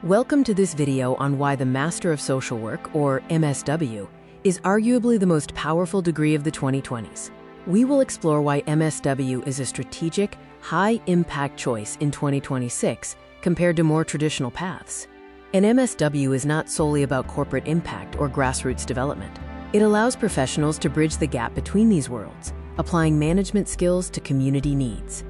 Welcome to this video on why the Master of Social Work, or MSW, is arguably the most powerful degree of the 2020s. We will explore why MSW is a strategic, high-impact choice in 2026 compared to more traditional paths. An MSW is not solely about corporate impact or grassroots development. It allows professionals to bridge the gap between these worlds, applying management skills to community needs.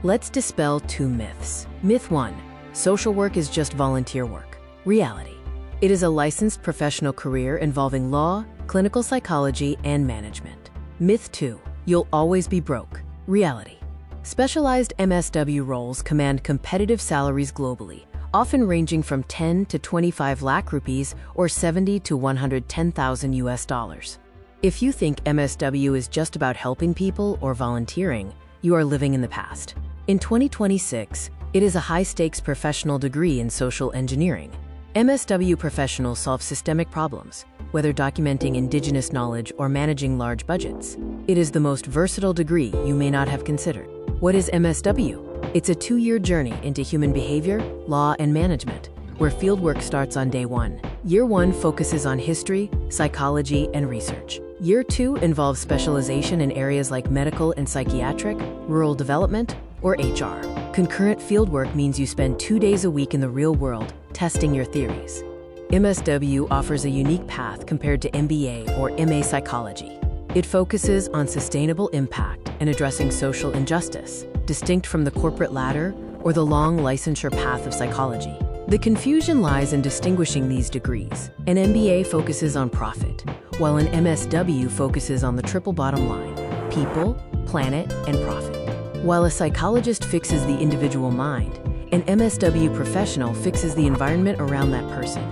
Let's dispel two myths. Myth 1. Social work is just volunteer work. Reality. It is a licensed professional career involving law, clinical psychology, and management. Myth 2. You'll always be broke. Reality. Specialized MSW roles command competitive salaries globally, often ranging from 10 to 25 lakh rupees or 70 to 110,000 US dollars. If you think MSW is just about helping people or volunteering, you are living in the past. In 2026, it is a high-stakes professional degree in social engineering. MSW professionals solve systemic problems, whether documenting indigenous knowledge or managing large budgets. It is the most versatile degree you may not have considered. What is MSW? It's a 2-year journey into human behavior, law, and management, where fieldwork starts on day 1. Year 1 focuses on history, psychology, and research. Year 2 involves specialization in areas like medical and psychiatric, rural development, or HR. Concurrent fieldwork means you spend 2 days a week in the real world, testing your theories. MSW offers a unique path compared to MBA or MA psychology. It focuses on sustainable impact and addressing social injustice, distinct from the corporate ladder or the long licensure path of psychology. The confusion lies in distinguishing these degrees. An MBA focuses on profit, while an MSW focuses on the triple bottom line: people, planet, and profit. While a psychologist fixes the individual mind, an MSW professional fixes the environment around that person,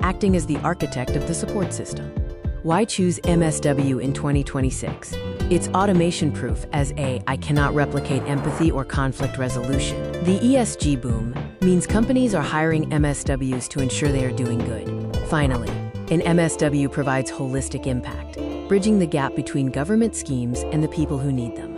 acting as the architect of the support system. Why choose MSW in 2026? It's automation-proof as I cannot replicate empathy or conflict resolution. The ESG boom means companies are hiring MSWs to ensure they are doing good. Finally, an MSW provides holistic impact, bridging the gap between government schemes and the people who need them.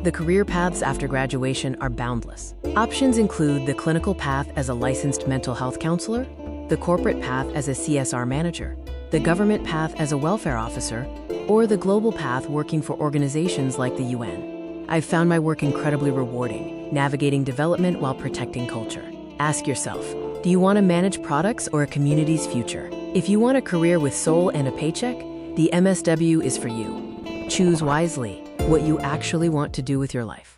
The career paths after graduation are boundless. Options include the clinical path as a licensed mental health counselor, the corporate path as a CSR manager, the government path as a welfare officer, or the global path working for organizations like the UN. I've found my work incredibly rewarding, navigating development while protecting culture. Ask yourself, do you want to manage products or a community's future? If you want a career with soul and a paycheck, the MSW is for you. Choose wisely what you actually want to do with your life.